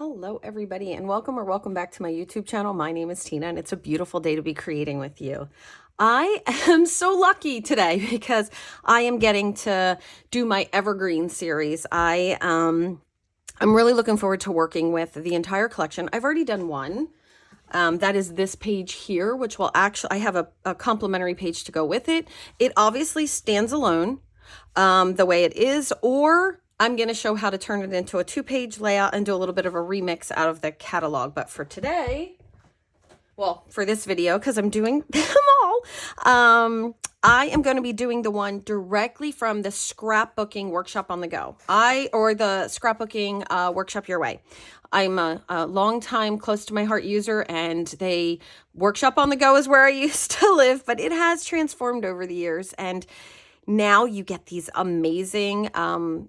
Hello everybody and welcome back to my YouTube channel. My name is Tina and it's a beautiful day to be creating with you. I am so lucky today because I am getting to do my Evergreen series. I'm really looking forward to working with the entire collection. I've already done one. That is this page here, which will actually, I have a complimentary page to go with it. It obviously stands alone the way it is, or I'm going to show how to turn it into a 2-page layout and do a little bit of a remix out of the catalog. But for today, well, for this video, because I'm doing them all, I am going to be doing the one directly from the Scrapbooking Workshop on the Go, or the Scrapbooking Workshop Your Way. I'm a long time close to my heart user, and they Workshop on the Go is where I used to live, but it has transformed over the years. And now you get these amazing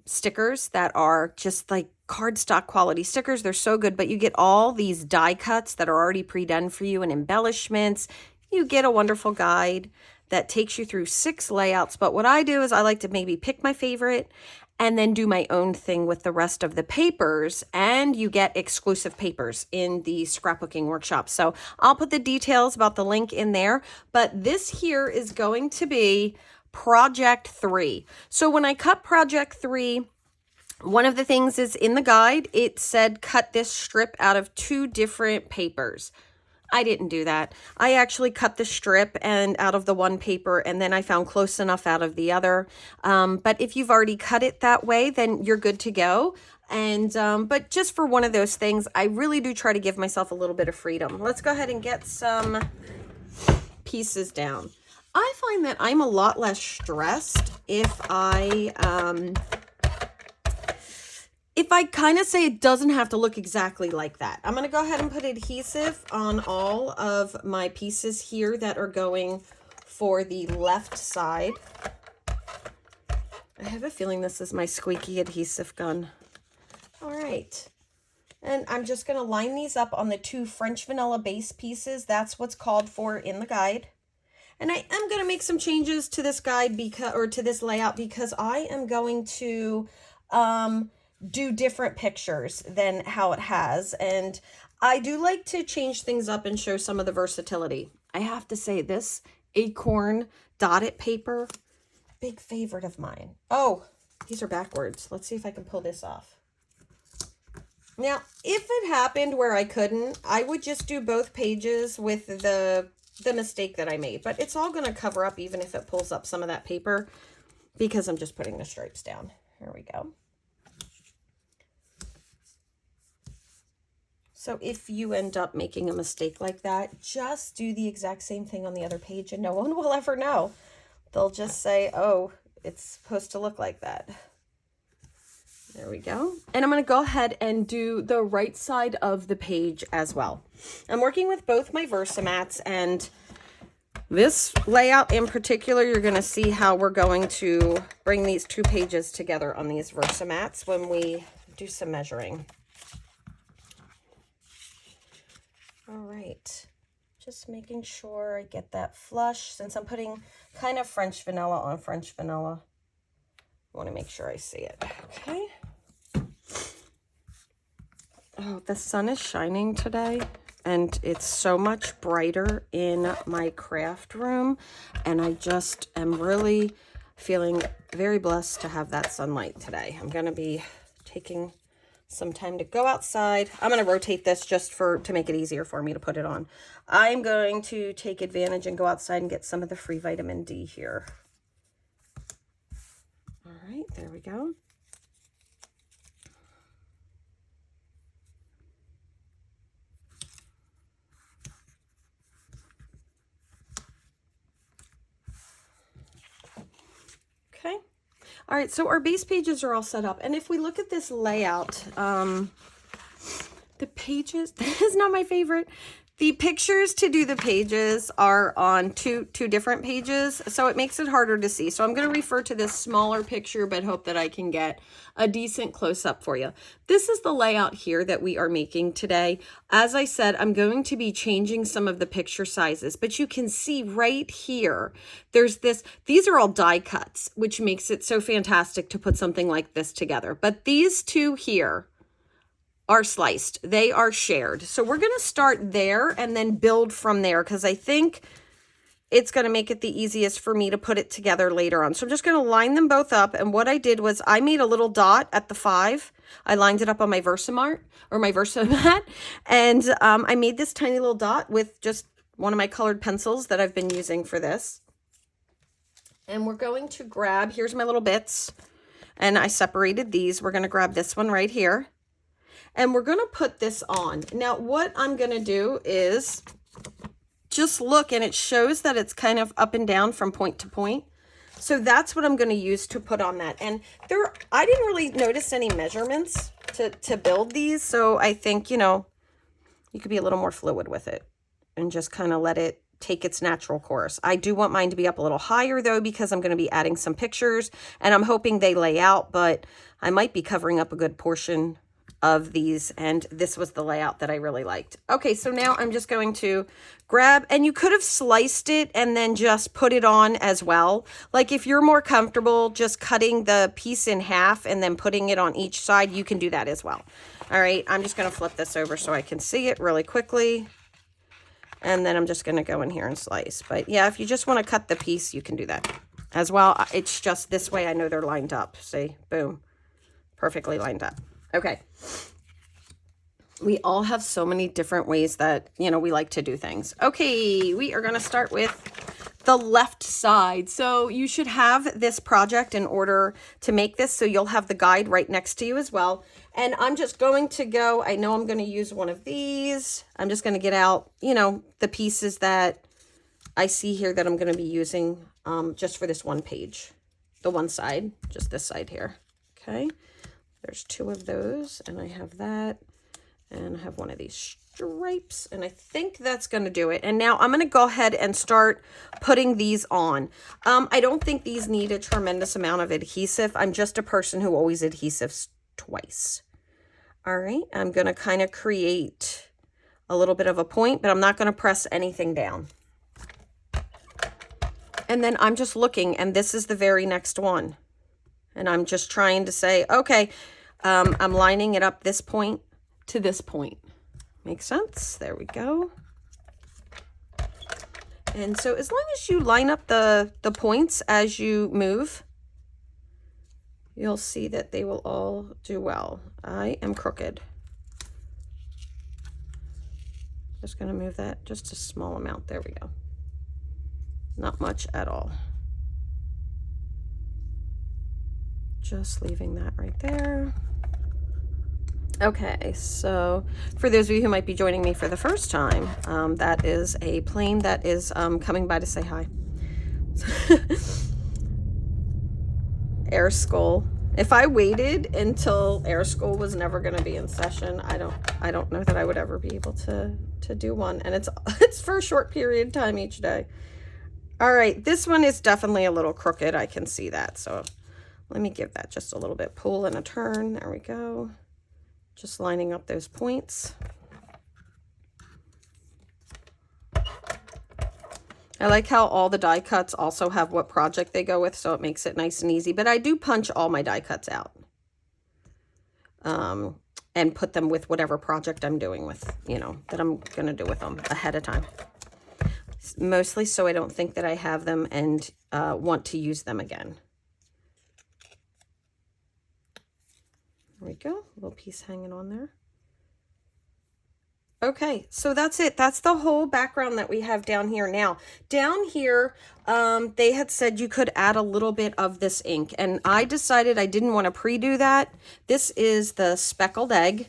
stickers that are just like cardstock quality stickers. They're so good, but you get all these die cuts that are already pre-done for you and embellishments. You get a wonderful guide that takes you through 6 layouts. But what I do is I like to maybe pick my favorite and then do my own thing with the rest of the papers, and you get exclusive papers in the Scrapbooking Workshop. So I'll put the details about the link in there, but this here is going to be Project 3. So when I cut Project 3, one of the things is in the guide, it said cut this strip out of 2 different papers. I didn't do that. I actually cut the strip and out of the one paper, and then I found close enough out of the other. But if you've already cut it that way, then you're good to go. And but just for one of those things, I really do try to give myself a little bit of freedom. Let's go ahead and get some pieces down. I find that I'm a lot less stressed if I kind of say it doesn't have to look exactly like that. I'm going to go ahead and put adhesive on all of my pieces here that are going for the left side. I have a feeling this is my squeaky adhesive gun. All right. And I'm just going to line these up on the 2 French vanilla base pieces. That's what's called for in the guide. And I am going to make some changes to this guide to this layout, because I am going to do different pictures than how it has. And I do like to change things up and show some of the versatility. I have to say, this acorn dotted paper, big favorite of mine. Oh, these are backwards. Let's see if I can pull this off. Now, if it happened where I couldn't, I would just do both pages with the mistake that I made, but it's all going to cover up even if it pulls up some of that paper, because I'm just putting the stripes down. Here we go. So if you end up making a mistake like that, just do the exact same thing on the other page and no one will ever know. They'll just say, oh, it's supposed to look like that. There we go. And I'm going to go ahead and do the right side of the page as well. I'm working with both my Versamats, and this layout in particular, you're going to see how we're going to bring these 2 pages together on these Versamats when we do some measuring. All right. Just making sure I get that flush, since I'm putting kind of French vanilla on French vanilla. I want to make sure I see it. Okay. Oh, the sun is shining today, and it's so much brighter in my craft room, and I just am really feeling very blessed to have that sunlight today. I'm going to be taking some time to go outside. I'm going to rotate this just to make it easier for me to put it on. I'm going to take advantage and go outside and get some of the free vitamin D here. All right, there we go. Okay. All right, so our base pages are all set up. And if we look at this layout, the pages, that is not my favorite. The pictures to do the pages are on two different pages, so it makes it harder to see. So I'm going to refer to this smaller picture, but hope that I can get a decent close-up for you. This is the layout here that we are making today. As I said, I'm going to be changing some of the picture sizes, but you can see right here, there's these are all die cuts, which makes it so fantastic to put something like this together. But these 2 here are sliced. They are shared. So we're going to start there and then build from there, because I think it's going to make it the easiest for me to put it together later on. So I'm just going to line them both up. And what I did was I made a little dot at the 5. I lined it up on my Versamat, and I made this tiny little dot with just one of my colored pencils that I've been using for this. And we're going to grab, here's my little bits, and I separated these. We're going to grab this one right here, and we're going to put this on. Now, what I'm going to do is just look, and it shows that it's kind of up and down from point to point. So that's what I'm going to use to put on that. And I didn't really notice any measurements to build these. So I think, you know, you could be a little more fluid with it and just kind of let it take its natural course. I do want mine to be up a little higher though, because I'm going to be adding some pictures, and I'm hoping they lay out, but I might be covering up a good portion of these, and this was the layout that I really liked. Okay, so now I'm just going to grab, and you could have sliced it and then just put it on as well. Like if you're more comfortable just cutting the piece in half and then putting it on each side, you can do that as well. All right, I'm just going to flip this over so I can see it really quickly. And then I'm just going to go in here and slice. But yeah, if you just want to cut the piece, you can do that as well. It's just this way I know they're lined up. See, boom, perfectly lined up. Okay. We all have so many different ways that, you know, we like to do things. Okay, we are going to start with the left side. So you should have this project in order to make this, so you'll have the guide right next to you as well. And I'm just going to go, I know I'm going to use one of these. I'm just going to get out, you know, the pieces that I see here that I'm going to be using just for this one page. The one side, just this side here. Okay. There's 2 of those, and I have that, and I have one of these stripes, and I think that's going to do it. And now I'm going to go ahead and start putting these on. I don't think these need a tremendous amount of adhesive. I'm just a person who always adhesives twice. All right, I'm going to kind of create a little bit of a point, but I'm not going to press anything down. And then I'm just looking, and this is the very next one. And I'm just trying to say, okay, I'm lining it up this point to this point. Makes sense? There we go. And so as long as you line up the points as you move, you'll see that they will all do well. I am crooked. Just going to move that just a small amount. There we go. Not much at all. Just leaving that right there. Okay, so for those of you who might be joining me for the first time, that is a plane that is coming by to say hi. Air School. If I waited until Air School was never going to be in session, I don't know that I would ever be able to do one, and it's for a short period of time each day. All right, this one is definitely a little crooked. I can see that, so let me give that just a little bit pull and a turn. There we go. Just lining up those points. I like how all the die cuts also have what project they go with, so it makes it nice and easy. But I do punch all my die cuts out and put them with whatever project I'm doing with, you know, that I'm going to do with them ahead of time. Mostly so I don't think that I have them and want to use them again. There we go, a little piece hanging on there. Okay, so that's it. That's the whole background that we have down here. Now, down here, they had said you could add a little bit of this ink, and I decided I didn't want to pre-do that. This is the speckled egg,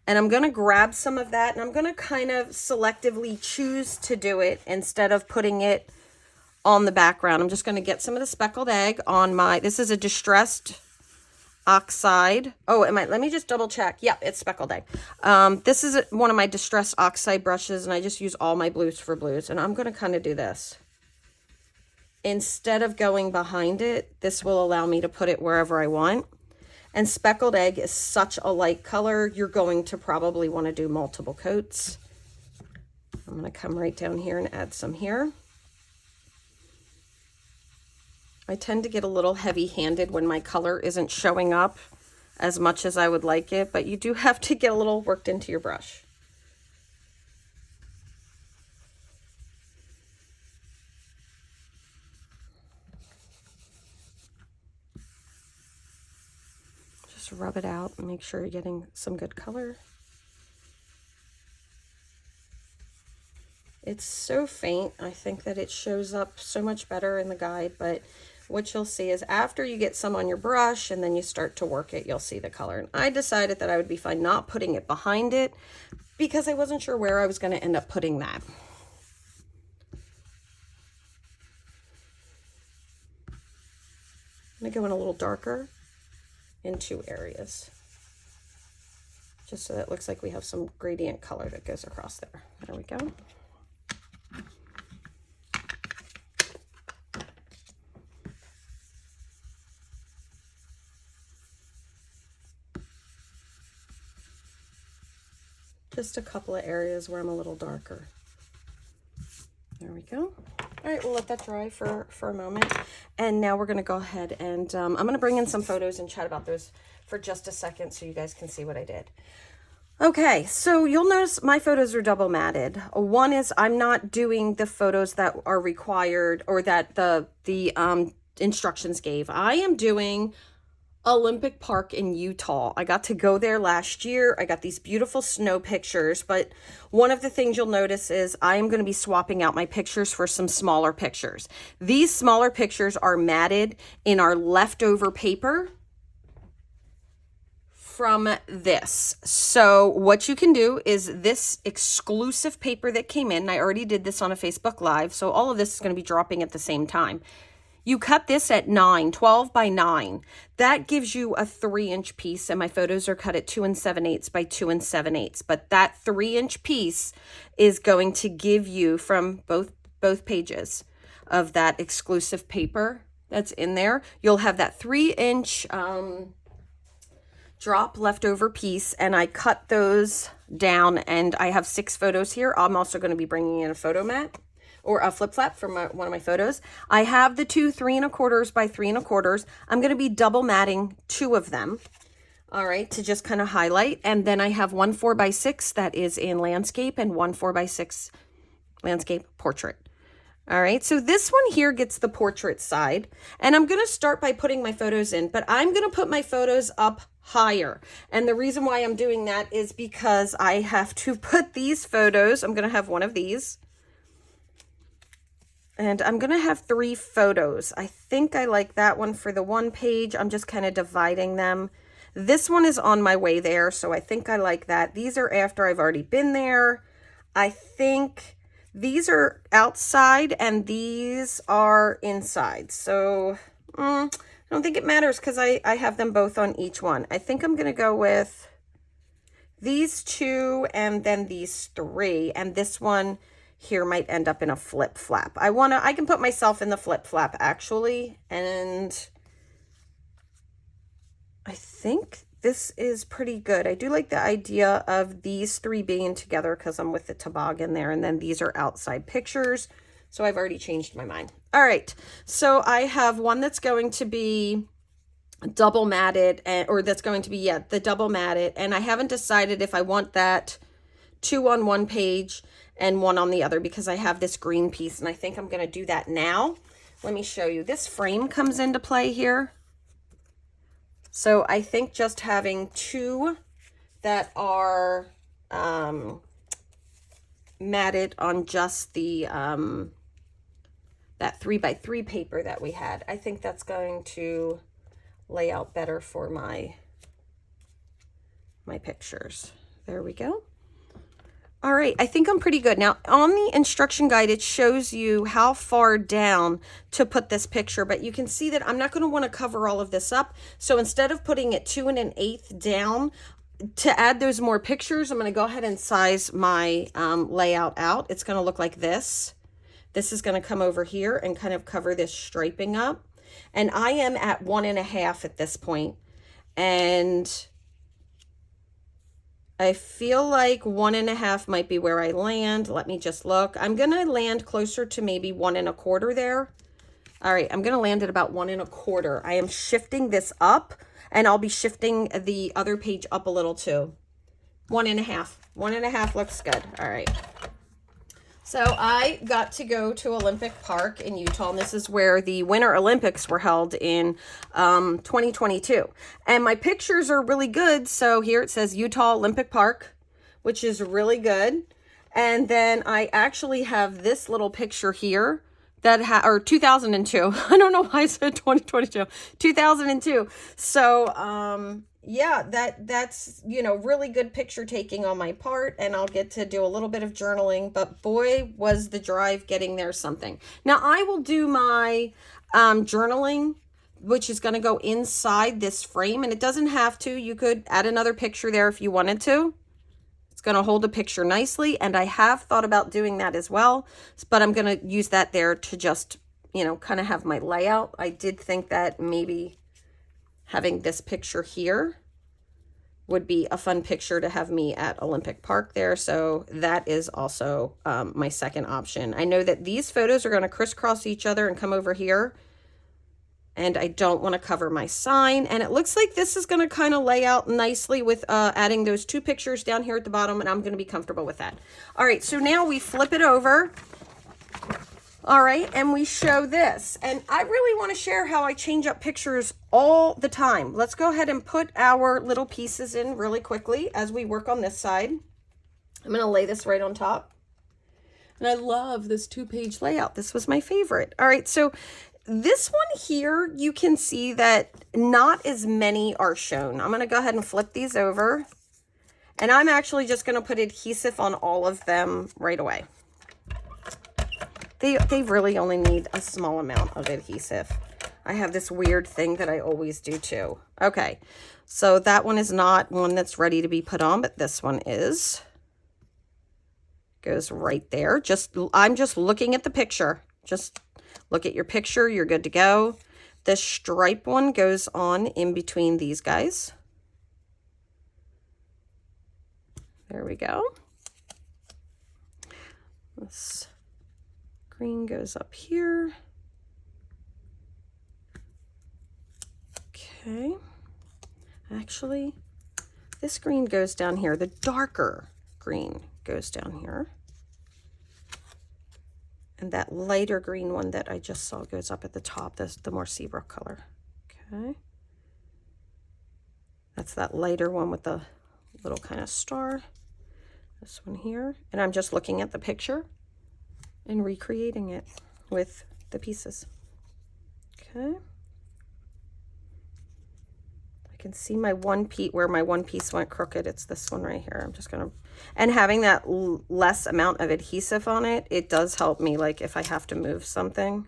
and I'm going to grab some of that, and I'm going to kind of selectively choose to do it instead of putting it on the background. I'm just going to get some of the speckled egg on my, this is a distressed oxide. Oh, let me just double check. Yep, it's speckled egg. This is one of my distressed oxide brushes, and I just use all my blues for blues, and I'm going to kind of do this. Instead of going behind it, this will allow me to put it wherever I want. And speckled egg is such a light color, you're going to probably want to do multiple coats. I'm going to come right down here and add some here. I tend to get a little heavy-handed when my color isn't showing up as much as I would like it, but you do have to get a little worked into your brush. Just rub it out and make sure you're getting some good color. It's so faint. I think that it shows up so much better in the guide, but what you'll see is after you get some on your brush and then you start to work it, you'll see the color. And I decided that I would be fine not putting it behind it because I wasn't sure where I was going to end up putting that. I'm going to go in a little darker in 2 areas, just so that it looks like we have some gradient color that goes across there. There we go. Just a couple of areas where I'm a little darker. There we go. All right, we'll let that dry for a moment. And now we're gonna go ahead and I'm gonna bring in some photos and chat about those for just a second so you guys can see what I did. Okay, so you'll notice my photos are double matted. One is I'm not doing the photos that are required or that the instructions gave. I am doing Olympic Park in Utah. I got to go there last year. I got these beautiful snow pictures, but one of the things you'll notice is I am going to be swapping out my pictures for some smaller pictures. These smaller pictures are matted in our leftover paper from this. So what you can do is this exclusive paper that came in, I already did this on a Facebook Live, so all of this is going to be dropping at the same time. You cut this at 12 by 9. That gives you a 3-inch piece, and my photos are cut at 2 7/8 by 2 7/8. But that 3-inch piece is going to give you from both pages of that exclusive paper that's in there. You'll have that 3-inch drop leftover piece, and I cut those down, and I have 6 photos here. I'm also going to be bringing in a photo mat or a flip flap from one of my photos. I have the 2 3 1/4 by 3 1/4. I'm going to be double matting 2 of them. All right, to just kind of highlight. And then I have 1 4 by 6 that is in landscape and 1 4 by 6 landscape portrait. All right, so this one here gets the portrait side, and I'm going to start by putting my photos in, but I'm going to put my photos up higher. And the reason why I'm doing that is because I have to put these photos, I'm going to have one of these, and I'm going to have 3 photos. I think I like that one for the one page. I'm just kind of dividing them. This one is on my way there, so I think I like that. These are after I've already been there. I think these are outside and these are inside. So I don't think it matters because I have them both on each one. I think I'm going to go with these 2 and then these 3. And this one here might end up in a flip flap. I can put myself in the flip flap actually. And I think this is pretty good. I do like the idea of these 3 being together because I'm with the toboggan there. And then these are outside pictures. So I've already changed my mind. All right. So I have one that's going to be double matted, or that's going to be, the double matted. And I haven't decided if I want that 2 on one page and 1 on the other because I have this green piece and I think I'm going to do that now. Let me show you. This frame comes into play here. So I think just having 2 that are matted on just the that 3 by 3 paper that we had, I think that's going to lay out better for my pictures. There we go. All right, I think I'm pretty good. Now, on the instruction guide, it shows you how far down to put this picture, but you can see that I'm not going to want to cover all of this up. So instead of putting it 2 1/8 down, to add those more pictures, I'm going to go ahead and size my layout out. It's going to look like this. This is going to come over here and kind of cover this striping up. And I am at 1 1/2 at this point. And I feel like 1 1/2 might be where I land. Let me just look. I'm going to land closer to maybe 1 1/4 there. All right, I'm gonna land at about 1 1/4. I am shifting this up, and I'll be shifting the other page up a little too. 1 1/2. 1 1/2 looks good. All right. So I got to go to Olympic Park in Utah, and this is where the Winter Olympics were held in 2022. And my pictures are really good. So here it says Utah Olympic Park, which is really good. And then I actually have this little picture here that or 2002. I don't know why I said 2022. 2002. So yeah, that's, you know, really good picture taking on my part, and I'll get to do a little bit of journaling, but boy, was the drive getting there something. Now I will do my journaling, which is going to go inside this frame, and it doesn't have to. You could add another picture there if you wanted to. It's going to hold a picture nicely, and I have thought about doing that as well, but I'm going to use that there to just, you know, kind of have my layout. I did think that maybe having this picture here would be a fun picture to have me at Olympic Park there. So that is also my second option. I know that these photos are going to crisscross each other and come over here, and I don't want to cover my sign. And it looks like this is going to kind of lay out nicely with adding those 2 pictures down here at the bottom, and I'm going to be comfortable with that. All right, so now we flip it over. All right, and we show this. And I really want to share how I change up pictures all the time. Let's go ahead and put our little pieces in really quickly as we work on this side. I'm going to lay this right on top. And I love this 2-page layout. This was my favorite. All right, so this one here, you can see that not as many are shown. I'm going to go ahead and flip these over. And I'm actually just going to put adhesive on all of them right away. They really only need a small amount of adhesive. I have this weird thing that I always do too. Okay, so that one is not one that's ready to be put on, but this one is. Goes right there. I'm just looking at the picture. Just look at your picture, you're good to go. This stripe one goes on in between these guys. There we go. This green goes up here. Okay. Actually, this green goes down here. The darker green goes down here. And that lighter green one that I just saw goes up at the top, the more Seabrook color. Okay. That's that lighter one with the little kind of star. This one here. And I'm just looking at the picture and recreating it with the pieces. Okay. I can see my one piece, where my one piece went crooked. It's this one right here. I'm just gonna, and having that less amount of adhesive on it, it does help me, like if I have to move something,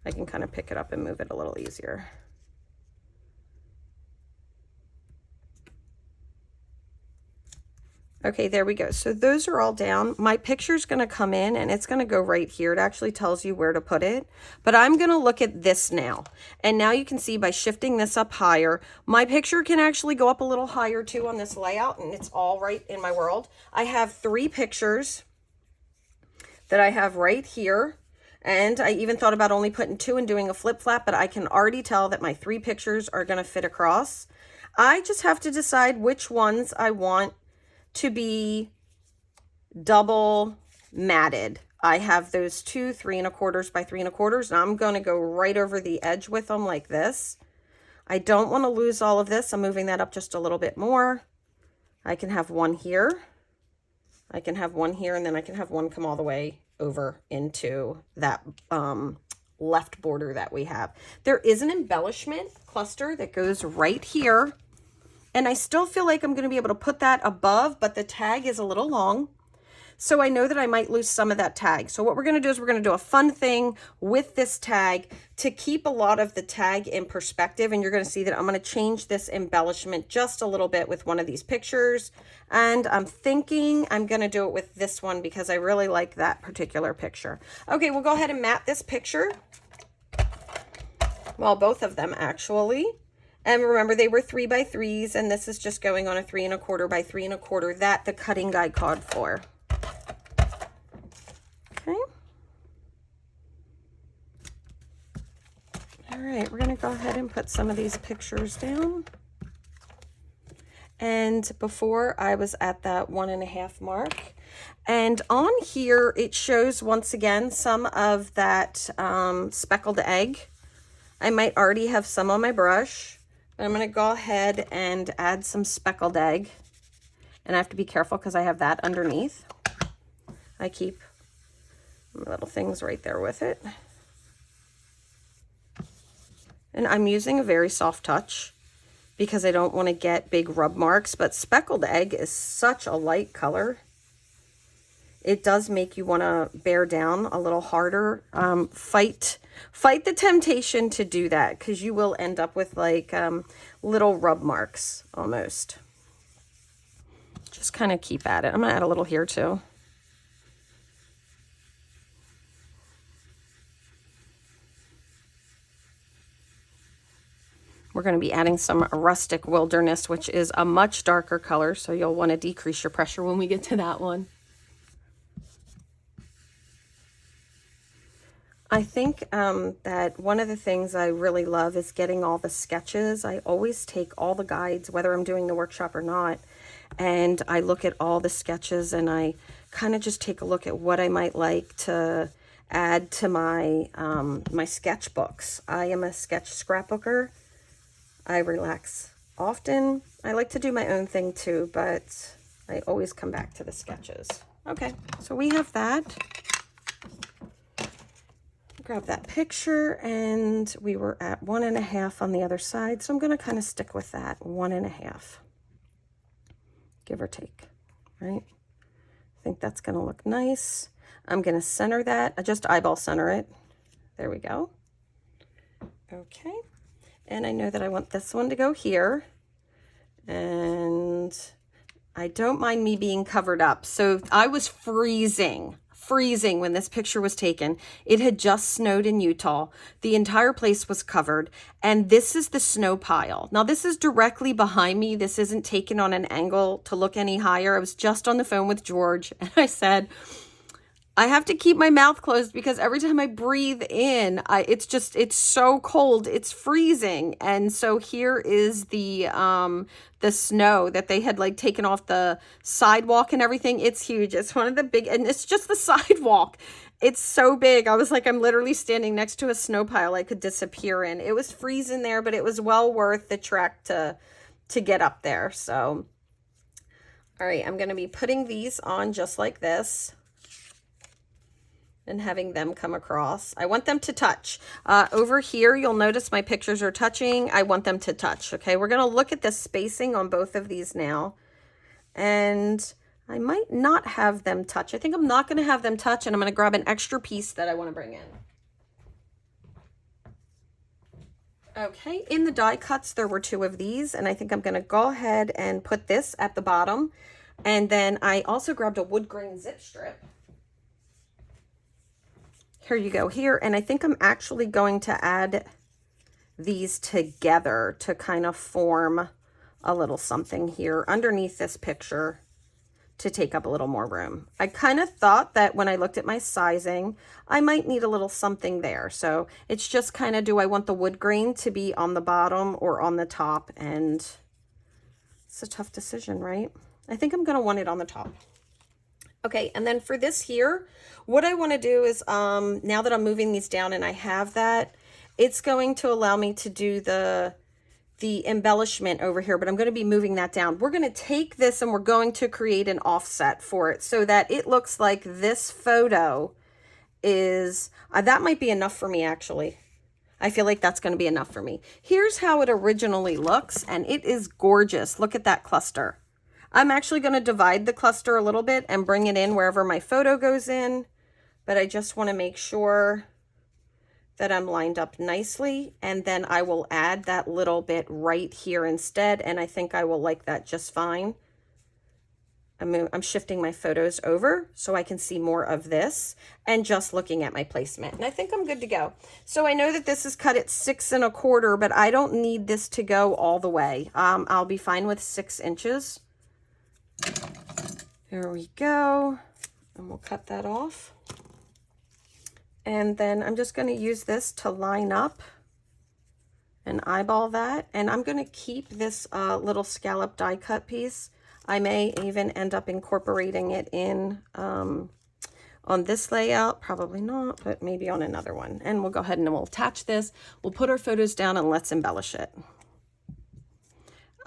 I can kind of pick it up and move it a little easier. Okay, there we go. So those are all down. My picture's gonna come in and it's gonna go right here. It actually tells you where to put it, but I'm gonna look at this now. And now you can see by shifting this up higher, my picture can actually go up a little higher too on this layout, and it's all right in my world. I have 3 pictures that I have right here. And I even thought about only putting 2 and doing a flip flap, but I can already tell that my 3 pictures are gonna fit across. I just have to decide which ones I want to be double matted. I have those 2 3 1/4 by 3 1/4, and I'm going to go right over the edge with them like this. I don't want to lose all of this. I'm moving that up just a little bit more. I can have one here. I can have one here, and then I can have one come all the way over into that left border that we have. There is an embellishment cluster that goes right here. And I still feel like I'm going to be able to put that above, but the tag is a little long. So I know that I might lose some of that tag. So what we're going to do is we're going to do a fun thing with this tag to keep a lot of the tag in perspective. And you're going to see that I'm going to change this embellishment just a little bit with one of these pictures. And I'm thinking I'm going to do it with this one because I really like that particular picture. Okay, we'll go ahead and mat this picture. Well, both of them actually. And remember, they were 3 by 3s, and this is just going on a 3 1/4 by 3 1/4 that the cutting guide called for. Okay. right, we're gonna go ahead and put some of these pictures down. And before I was at that 1.5 mark. And on here, it shows once again some of that speckled egg. I might already have some on my brush, but I'm gonna go ahead and add some speckled egg. And I have to be careful because I have that underneath. I keep little things right there with it. And I'm using a very soft touch because I don't want to get big rub marks, but speckled egg is such a light color. It does make you want to bear down a little harder. Fight the temptation to do that because you will end up with like little rub marks almost. Just kind of keep at it. I'm going to add a little here too. We're going to be adding some rustic wilderness, which is a much darker color, so you'll want to decrease your pressure when we get to that one. I think that one of the things I really love is getting all the sketches. I always take all the guides, whether I'm doing the workshop or not, and I look at all the sketches and I kind of just take a look at what I might like to add to my my sketchbooks. I am a sketch scrapbooker. I relax often. I like to do my own thing too, but I always come back to the sketches. Okay, so we have that. Grab that picture, and we were at 1.5 on the other side, so I'm going to kind of stick with that 1.5, give or take, right? I think that's going to look nice. I'm going to center that. I just eyeball center it. There we go. Okay. And I know that I want this one to go here. And I don't mind me being covered up. So I was freezing when this picture was taken. It had just snowed in Utah. The entire place was covered. And this is the snow pile. Now this is directly behind me. This isn't taken on an angle to look any higher. I was just on the phone with George and I said, I have to keep my mouth closed because every time I breathe in, it's so cold, it's freezing. And so here is the snow that they had like taken off the sidewalk and everything. It's huge. It's one of the big, and it's just the sidewalk. It's so big. I was like, I'm literally standing next to a snow pile I could disappear in. It was freezing there, but it was well worth the trek to get up there. So, all right, I'm going to be putting these on just like this. And having them come across. I want them to touch. Over here, you'll notice my pictures are touching. I want them to touch, okay? We're gonna look at the spacing on both of these now. And I might not have them touch. I think I'm not gonna have them touch, and I'm gonna grab an extra piece that I wanna bring in. Okay, in the die cuts, there were 2 of these, and I think I'm gonna go ahead and put this at the bottom. And then I also grabbed a wood grain zip strip. Here you go here. And I think I'm actually going to add these together to kind of form a little something here underneath this picture to take up a little more room. I kind of thought that when I looked at my sizing, I might need a little something there. So it's just kind of, do I want the wood grain to be on the bottom or on the top? And it's a tough decision, right? I think I'm going to want it on the top. Okay, and then for this here, what I want to do is, now that I'm moving these down and I have that, it's going to allow me to do the embellishment over here, but I'm going to be moving that down. We're going to take this and we're going to create an offset for it so that it looks like this photo is, that might be enough for me actually. I feel like that's going to be enough for me. Here's how it originally looks, and it is gorgeous. Look at that cluster. I'm actually going to divide the cluster a little bit and bring it in wherever my photo goes in, but I just want to make sure that I'm lined up nicely, and then I will add that little bit right here instead, and I think I will like that just fine. I'm shifting my photos over so I can see more of this and just looking at my placement, and I think I'm good to go. So I know that this is cut at 6 1/4, but I don't need this to go all the way. I'll be fine with 6 inches. There we go, and we'll cut that off. And then I'm just going to use this to line up and eyeball that. And I'm going to keep this little scallop die cut piece. I may even end up incorporating it in on this layout, probably not, but maybe on another one. And we'll go ahead and we'll attach this. We'll put our photos down and let's embellish it.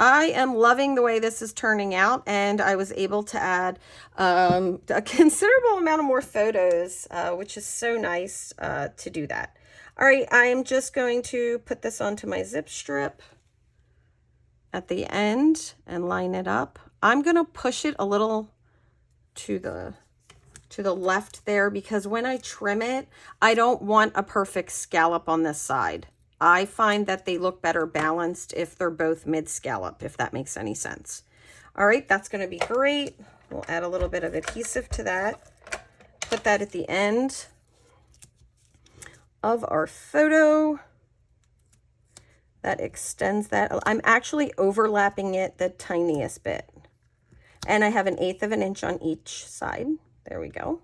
I am loving the way this is turning out, and I was able to add a considerable amount of more photos, which is so nice to do that. All right, I am just going to put this onto my zip strip at the end and line it up. I'm going to push it a little to the left there, because when I trim it, I don't want a perfect scallop on this side. I find that they look better balanced if they're both mid scallop, if that makes any sense. All right, that's going to be great. We'll add a little bit of adhesive to that. Put that at the end of our photo. That extends that. I'm actually overlapping it the tiniest bit. And I have 1/8 of an inch on each side. There we go.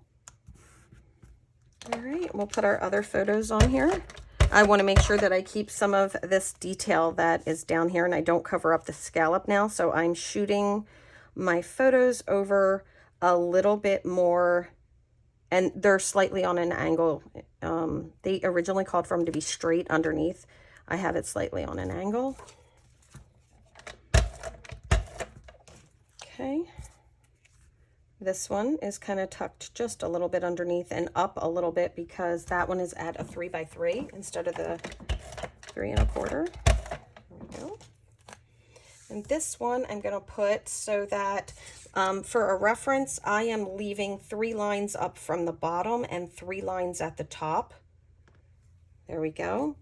All right, we'll put our other photos on here. I want to make sure that I keep some of this detail that is down here and I don't cover up the scallop now. So I'm shooting my photos over a little bit more, and they're slightly on an angle. They originally called for them to be straight underneath. I have it slightly on an angle. Okay. This one is kind of tucked just a little bit underneath and up a little bit because that one is at a 3x3 instead of the 3 1/4. There we go. And this one I'm going to put so that for a reference, I am leaving 3 lines up from the bottom and 3 lines at the top. There we go.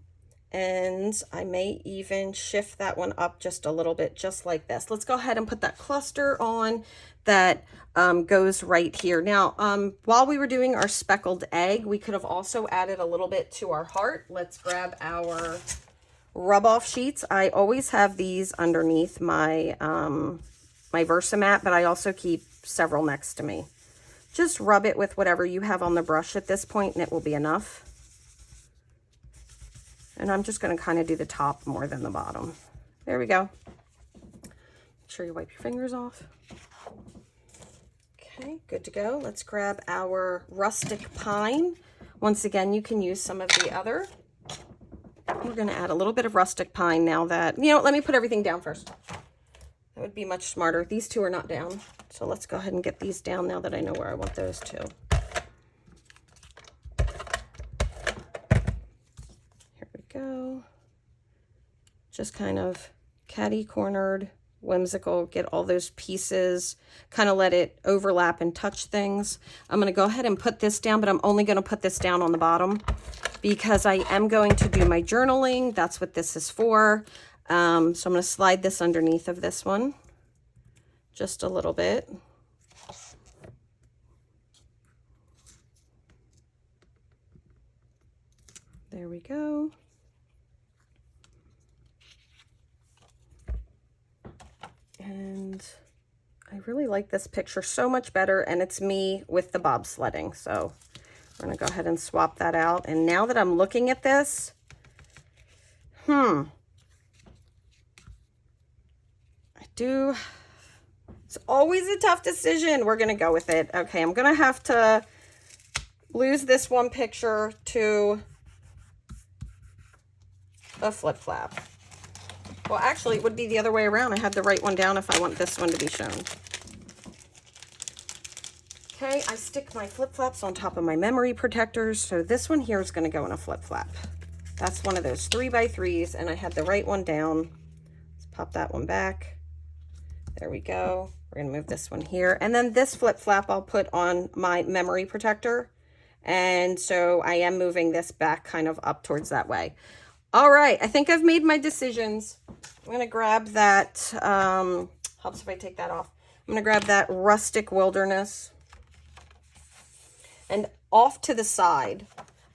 And I may even shift that one up just a little bit, just like this. Let's go ahead and put that cluster on that goes right here. Now, while we were doing our speckled egg, we could have also added a little bit to our heart. Let's grab our rub off sheets. I always have these underneath my, my Versamat, but I also keep several next to me. Just rub it with whatever you have on the brush at this point, and it will be enough. And I'm just going to kind of do the top more than the bottom. There we go. Make sure you wipe your fingers off. Okay, good to go. Let's grab our rustic pine. Once again, you can use some of the other. We're going to add a little bit of rustic pine now that, you know, let me put everything down first. That would be much smarter. These two are not down. So let's go ahead and get these down now that I know where I want those two. Go. Just kind of catty-cornered, whimsical, get all those pieces, kind of let it overlap and touch things. I'm going to go ahead and put this down, but I'm only going to put this down on the bottom because I am going to do my journaling. That's what this is for. So I'm going to slide this underneath of this one just a little bit. There we go. And I really like this picture so much better, and it's me with the bobsledding. So I'm going to go ahead and swap that out. And now that I'm looking at this, it's always a tough decision. We're going to go with it. Okay, I'm going to have to lose this one picture to a flip flap. Well, actually, it would be the other way around. I had to write one down if I want this one to be shown. Okay, I stick my flip-flops on top of my memory protectors. So this one here is going to go in a flip-flap. That's one of those 3x3s, and I had the right one down. Let's pop that one back. There we go. We're going to move this one here. And then this flip-flap I'll put on my memory protector. And so I am moving this back kind of up towards that way. All right, I think I've made my decisions. I'm going to grab that, helps if I take that off. I'm going to grab that rustic wilderness. And off to the side,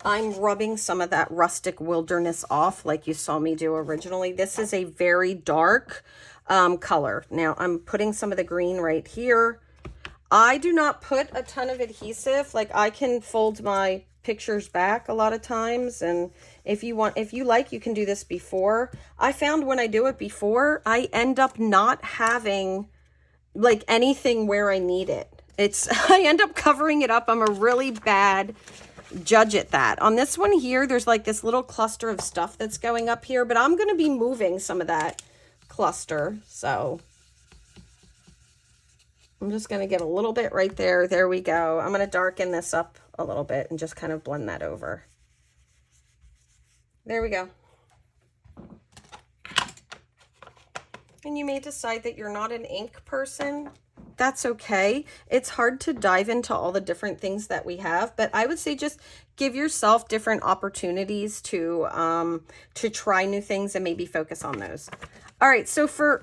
I'm rubbing some of that rustic wilderness off like you saw me do originally. This is a very dark color. Now I'm putting some of the green right here. I do not put a ton of adhesive. Like I can fold my pictures back a lot of times. And if you like, you can do this before. I found when I do it before, I end up not having like anything where I need it. I end up covering it up. I'm a really bad judge at that. On this one here, there's like this little cluster of stuff that's going up here, but I'm going to be moving some of that cluster. So I'm just going to get a little bit right there. There we go. I'm going to darken this up a little bit and just kind of blend that over. There we go. And you may decide that you're not an ink person. That's okay. It's hard to dive into all the different things that we have, but I would say just give yourself different opportunities to try new things and maybe focus on those. All right, so for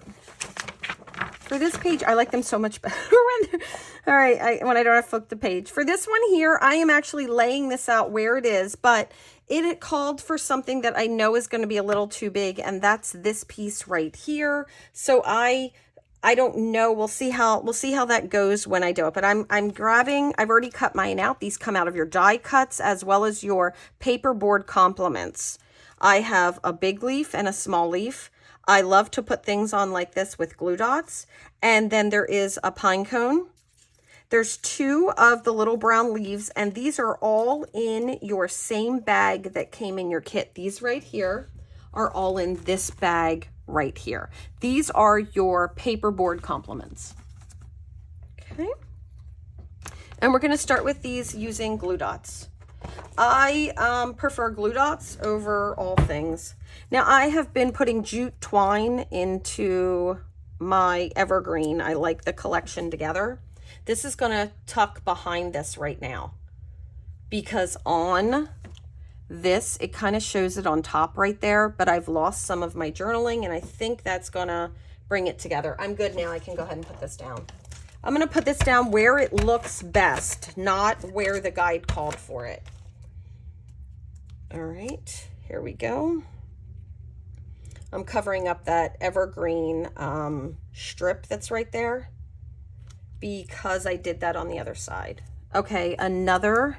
this page, I like them so much better when I don't have to flip the page. For this one here, I am actually laying this out where it is, but it called for something that I know is going to be a little too big, and that's this piece right here. So I don't know. We'll see how that goes when I do it. But I'm grabbing, I've already cut mine out. These come out of your die cuts as well as your paperboard complements. I have a big leaf and a small leaf. I love to put things on like this with glue dots. And then there is a pine cone. There's 2 of the little brown leaves, and these are all in your same bag that came in your kit. These right here are all in this bag right here. These are your paperboard complements. Okay. And we're going to start with these using glue dots. I prefer glue dots over all things. Now I have been putting jute twine into my Evergreen. I like the collection together. This is going to tuck behind this right now because on this, it kind of shows it on top right there, but I've lost some of my journaling and I think that's going to bring it together. I'm good now. I can go ahead and put this down. I'm going to put this down where it looks best, not where the guide called for it. All right, here we go. I'm covering up that Evergreen strip that's right there because I did that on the other side. Okay, another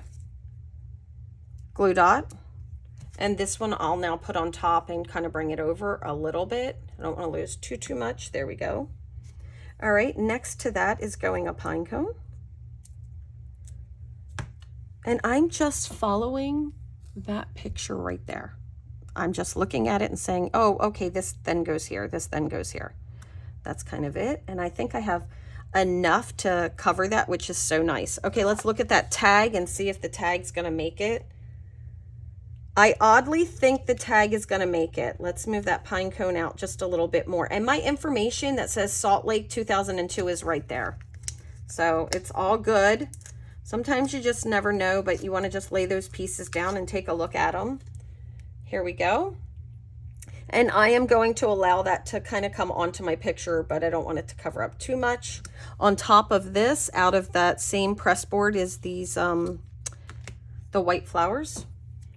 glue dot, and this one I'll now put on top and kind of bring it over a little bit. I don't want to lose too much. There we go. All right, next to that is going a pine cone, and I'm just following that picture right there. I'm just looking at it and saying, oh, okay, this then goes here, this then goes here. That's kind of it. And I think I have enough to cover that, which is so nice. Okay, let's look at that tag and see if the tag's gonna make it. I oddly think the tag is gonna make it. Let's move that pine cone out just a little bit more. And my information that says Salt Lake 2002 is right there. So it's all good. Sometimes you just never know, but you wanna just lay those pieces down and take a look at them. Here we go. And I am going to allow that to kind of come onto my picture, but I don't want it to cover up too much. On top of this, out of that same press board is these, the white flowers.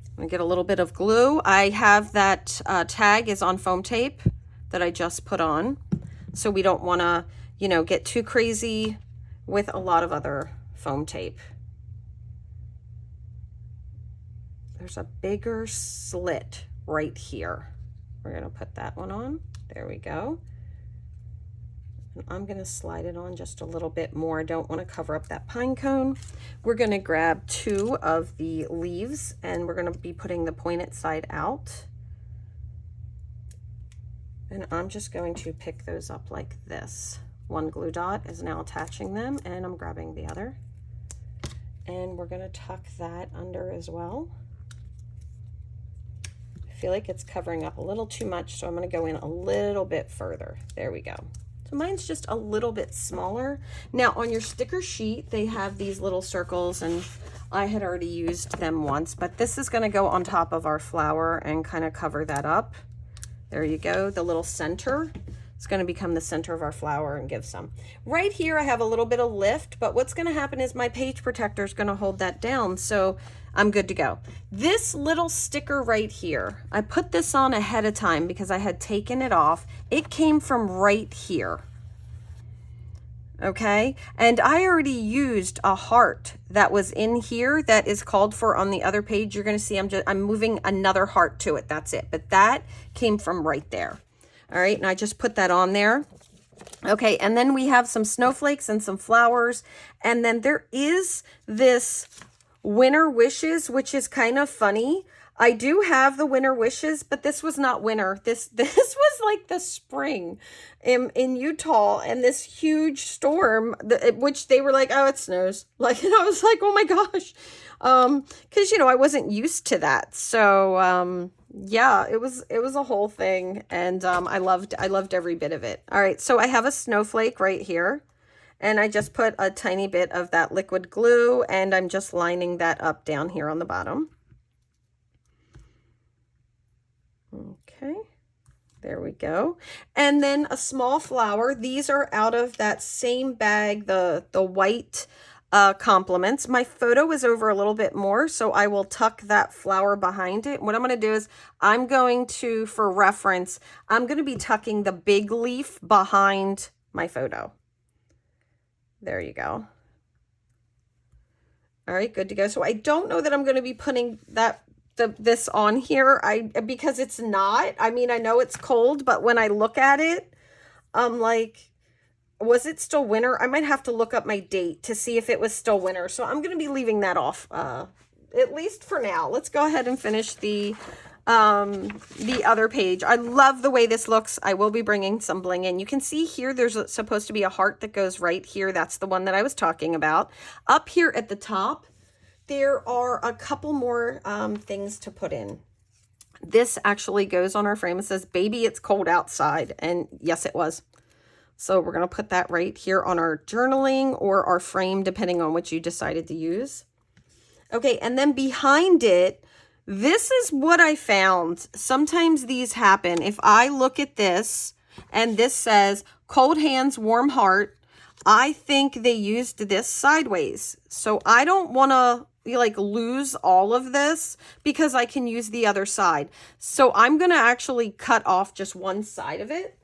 I'm gonna get a little bit of glue. I have that tag is on foam tape that I just put on. So we don't wanna, get too crazy with a lot of other foam tape. There's a bigger slit right here. We're gonna put that one on. There we go. And I'm gonna slide it on just a little bit more. I don't wanna cover up that pine cone. We're gonna grab 2 of the leaves and we're gonna be putting the pointed side out. And I'm just going to pick those up like this. One glue dot is now attaching them and I'm grabbing the other. And we're gonna tuck that under as well. I feel like it's covering up a little too much, so I'm going to go in a little bit further. There we go. So mine's just a little bit smaller. Now on your sticker sheet, they have these little circles, and I had already used them once, but this is going to go on top of our flower and kind of cover that up. There you go. The little center is going to become the center of our flower and give some. Right here, I have a little bit of lift, but what's going to happen is my page protector is going to hold that down, so I'm good to go. This little sticker right here, I put this on ahead of time because I had taken it off. It came from right here. Okay, and I already used a heart that was in here that is called for on the other page. You're going to see I'm moving another heart to it. That's it. But that came from right there. All right, and I just put that on there. Okay, and then we have some snowflakes and some flowers, and then there is this winter wishes, which is kind of funny. I do have the winter wishes, but this was not winter. This was like the spring in Utah, and this huge storm, which they were like, oh, it snows. Like, and I was like, oh my gosh. Because, you know, I wasn't used to that. So, yeah, it was a whole thing, and I loved every bit of it. All right, so I have a snowflake right here. And I just put a tiny bit of that liquid glue, and I'm just lining that up down here on the bottom. Okay, there we go. And then a small flower. These are out of that same bag, the white compliments. My photo is over a little bit more, so I will tuck that flower behind it. What I'm going to do is I'm going to, for reference, I'm going to be tucking the big leaf behind my photo. There you go. All right, good to go. So I don't know that I'm going to be putting this on here because it's not. I mean, I know it's cold, but when I look at it, I'm like, was it still winter? I might have to look up my date to see if it was still winter. So I'm going to be leaving that off, at least for now. Let's go ahead and finish the other page. I love the way this looks. I will be bringing some bling in. You can see here there's supposed to be a heart that goes right here. That's the one that I was talking about. Up here at the top, there are a couple more things to put in. This actually goes on our frame. It says, baby, it's cold outside. And yes, it was. So we're going to put that right here on our journaling or our frame, depending on what you decided to use. Okay, and then behind it, this is what I found. Sometimes these happen. If I look at this and this says cold hands, warm heart, I think they used this sideways. So I don't want to like lose all of this because I can use the other side. So I'm going to actually cut off just one side of it.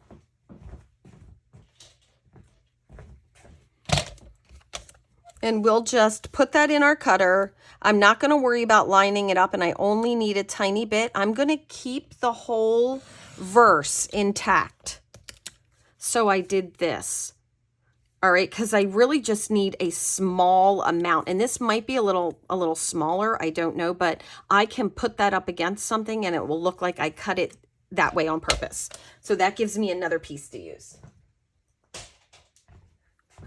And we'll just put that in our cutter. I'm not going to worry about lining it up, and I only need a tiny bit. I'm going to keep the whole verse intact. So I did this. All right, because I really just need a small amount. And this might be a little smaller, I don't know, but I can put that up against something and it will look like I cut it that way on purpose. So that gives me another piece to use.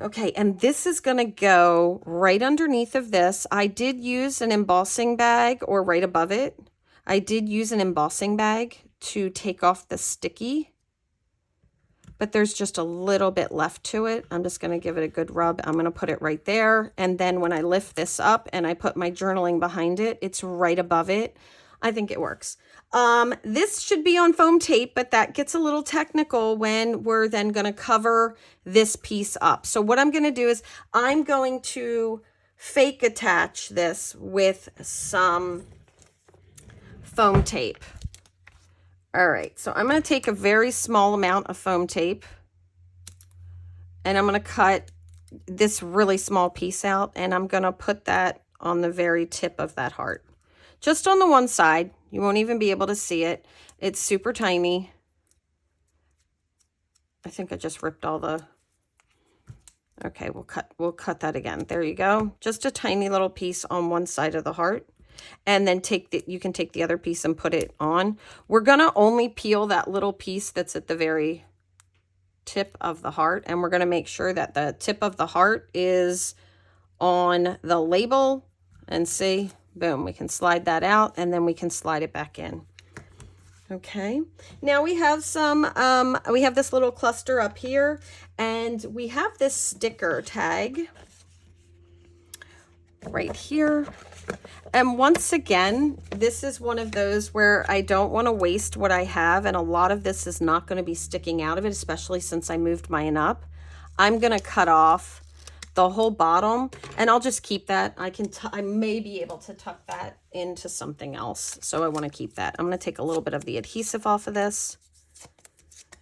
Okay, and this is going to go right underneath of this. I did use an embossing bag, or right above it. I did use an embossing bag to take off the sticky, but there's just a little bit left to it. I'm just going to give it a good rub. I'm going to put it right there. And then when I lift this up and I put my journaling behind it, it's right above it. I think it works. This should be on foam tape, but that gets a little technical when we're then going to cover this piece up. So what I'm going to do is I'm going to fake attach this with some foam tape. All right, so I'm going to take a very small amount of foam tape and I'm going to cut this really small piece out, and I'm going to put that on the very tip of that heart. Just on the one side. You won't even be able to see it. It's super tiny. I think I just ripped all the... Okay, we'll cut that again. There you go. Just a tiny little piece on one side of the heart. And then you can take the other piece and put it on. We're going to only peel that little piece that's at the very tip of the heart. And we're going to make sure that the tip of the heart is on the label. And see, boom, we can slide that out and then we can slide it back in. Okay, now we have we have this little cluster up here, and we have this sticker tag right here. And once again, this is one of those where I don't want to waste what I have, and a lot of this is not going to be sticking out of it, especially since I moved mine up. I'm going to cut off the whole bottom, and I'll just keep that. I may be able to tuck that into something else, so I want to keep that. I'm going to take a little bit of the adhesive off of this,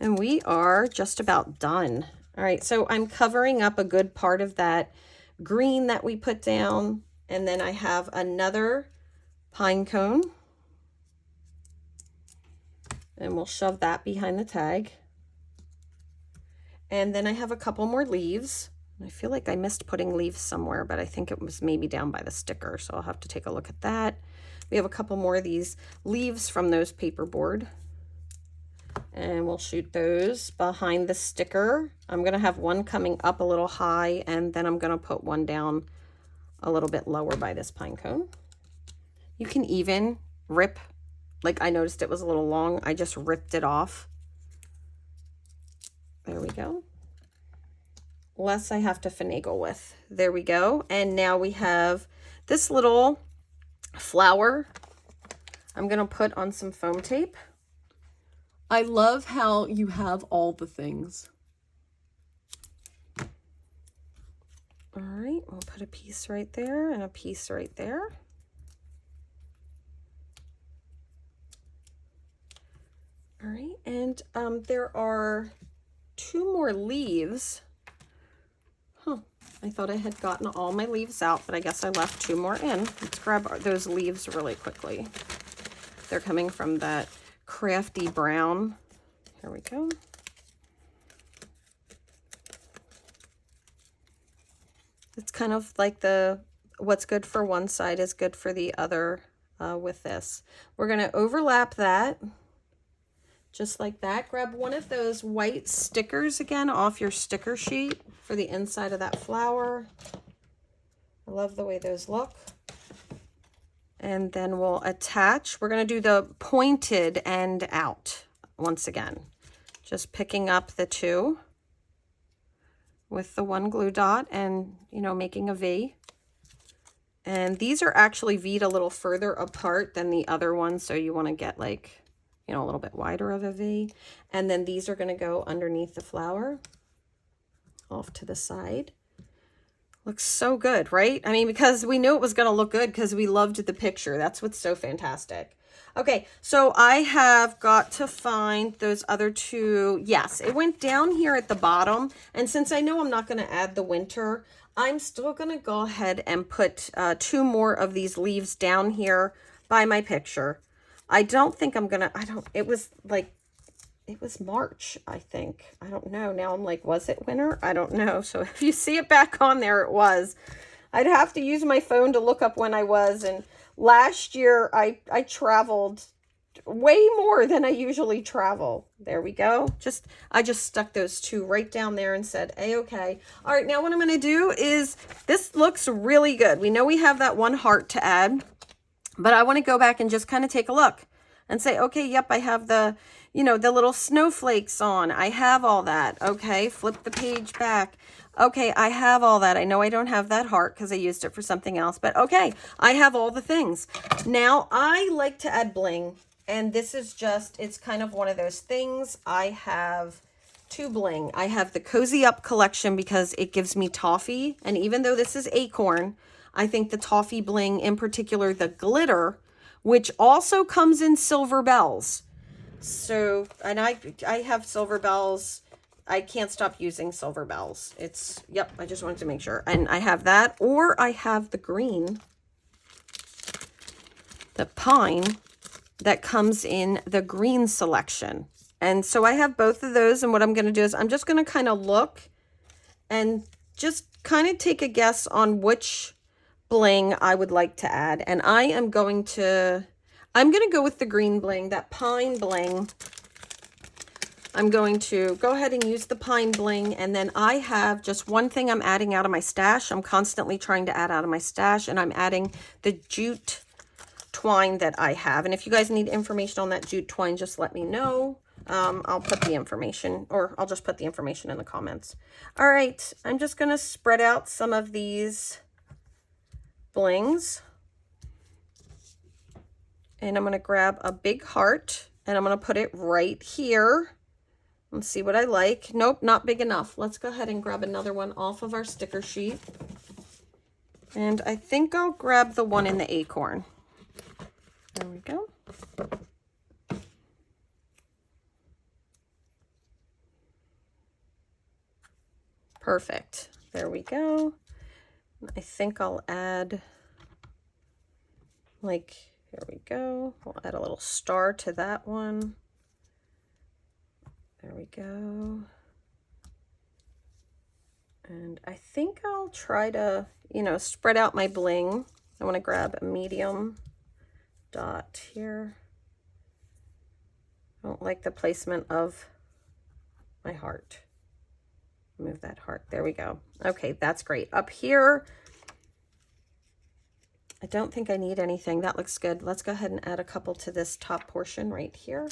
and we are just about done. All right, so I'm covering up a good part of that green that we put down, and then I have another pine cone, and we'll shove that behind the tag. And then I have a couple more leaves. I feel like I missed putting leaves somewhere, but I think it was maybe down by the sticker, so I'll have to take a look at that. We have a couple more of these leaves from those paperboard, and we'll shoot those behind the sticker. I'm gonna have one coming up a little high, and then I'm gonna put one down a little bit lower by this pine cone. You can even rip, like I noticed it was a little long, I just ripped it off. There we go. Less I have to finagle with. There we go. And now we have this little flower I'm gonna put on some foam tape. I love how you have all the things. All right, we'll put a piece right there and a piece right there. All right, and there are 2 more leaves. I thought I had gotten all my leaves out, but I guess I left 2 more in. Let's grab those leaves really quickly. They're coming from that crafty brown. Here we go. It's kind of like what's good for one side is good for the other with this. We're going to overlap that just like that. Grab one of those white stickers again off your sticker sheet for the inside of that flower. I love the way those look. And then we'll attach. We're going to do the pointed end out once again. Just picking up the 2 with the 1 glue dot and, you know, making a V. And these are actually V'd a little further apart than the other ones, so you want to get like, you know, a little bit wider of a V. And then these are going to go underneath the flower off to the side. Looks so good, right? I mean, because we knew it was going to look good because we loved the picture. That's what's so fantastic. Okay, so I have got to find those other 2. Yes, it went down here at the bottom. And since I know I'm not going to add the winter, I'm still going to go ahead and put 2 more of these leaves down here by my picture. I don't think I'm going to, it was like, it was March, I think. I don't know. Now I'm like, was it winter? I don't know. So if you see it back on there, it was. I'd have to use my phone to look up when I was. And last year, I traveled way more than I usually travel. There we go. I just stuck those 2 right down there and said, A-okay. All right, now what I'm going to do is, this looks really good. We know we have that 1 heart to add, but I want to go back and just kind of take a look and say, okay, yep, I have the, you know, the little snowflakes on. I have all that. Okay, flip the page back. Okay, I have all that. I know I don't have that heart because I used it for something else, but okay, I have all the things. Now, I like to add bling, and this is just, it's kind of one of those things. I have 2 bling. I have the Cozy Up collection because it gives me toffee, and even though this is acorn, I think the toffee bling, in particular the glitter, which also comes in silver bells. So, and I have silver bells. I can't stop using silver bells. It's, yep, I just wanted to make sure. And I have that, or I have the green, the pine, that comes in the green selection. And so I have both of those. And what I'm going to do is I'm just going to kind of look and just kind of take a guess on which bling I would like to add. And I'm going to go with the green bling, that pine bling. I'm going to go ahead and use the pine bling. And then I have just one thing I'm adding out of my stash. I'm constantly trying to add out of my stash, and I'm adding the jute twine that I have. And if you guys need information on that jute twine, just let me know. I'll put the information, or I'll just put the information in the comments. All right, I'm just going to spread out some of these blings. And I'm going to grab a big heart, and I'm going to put it right here. Let's see what I like. Nope, not big enough. Let's go ahead and grab another one off of our sticker sheet. And I think I'll grab the one in the acorn. There we go. Perfect. There we go. I think I'll add, like, here we go. We'll add a little star to that one. There we go. And I think I'll try to, you know, spread out my bling. I want to grab a medium dot here. I don't like the placement of my heart. Move that heart. There we go. Okay, that's great. Up here, I don't think I need anything. That looks good. Let's go ahead and add a couple to this top portion right here.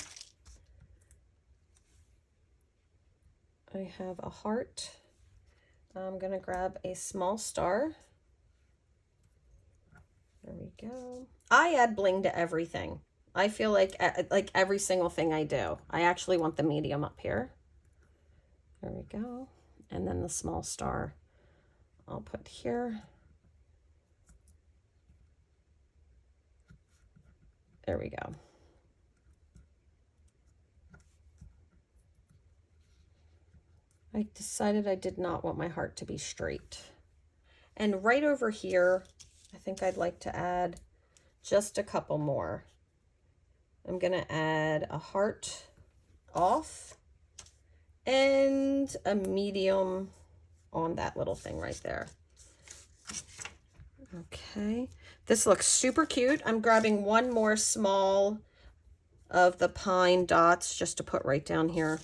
I have a heart. I'm going to grab a small star. There we go. I add bling to everything. I feel like every single thing I do. I actually want the medium up here. There we go. And then the small star I'll put here. There we go. I decided I did not want my heart to be straight. And right over here, I think I'd like to add just a couple more. I'm gonna add a heart off and a medium on that little thing right there. Okay, this looks super cute. I'm grabbing one more small of the pine dots just to put right down here.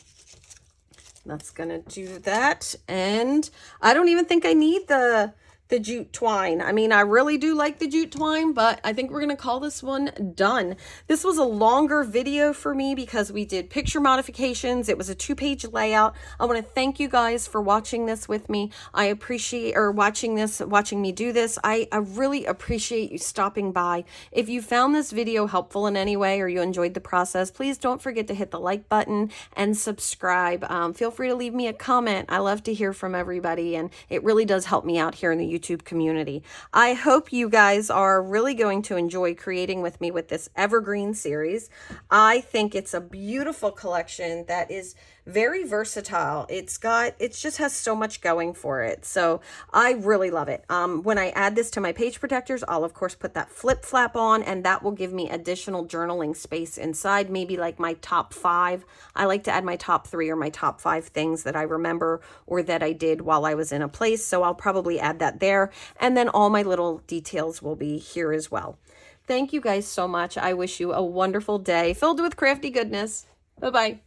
That's gonna do that. And I don't even think I need the jute twine. I mean, I really do like the jute twine, but I think we're gonna call this one done. This was a longer video for me because we did picture modifications. It was a 2-page layout. I want to thank you guys for watching this with me. I appreciate, or watching me do this. I really appreciate you stopping by. If you found this video helpful in any way or you enjoyed the process, please don't forget to hit the like button and subscribe. Feel free to leave me a comment. I love to hear from everybody, and it really does help me out here in the YouTube community. I hope you guys are really going to enjoy creating with me with this Evergreen series. I think it's a beautiful collection that is very versatile. It just has so much going for it. So I really love it. When I add this to my page protectors, I'll of course put that flip flap on, and that will give me additional journaling space inside, maybe like my top 5. I like to add my top 3 or my top 5 things that I remember or that I did while I was in a place. So I'll probably add that there. And then all my little details will be here as well. Thank you guys so much. I wish you a wonderful day filled with crafty goodness. Bye-bye.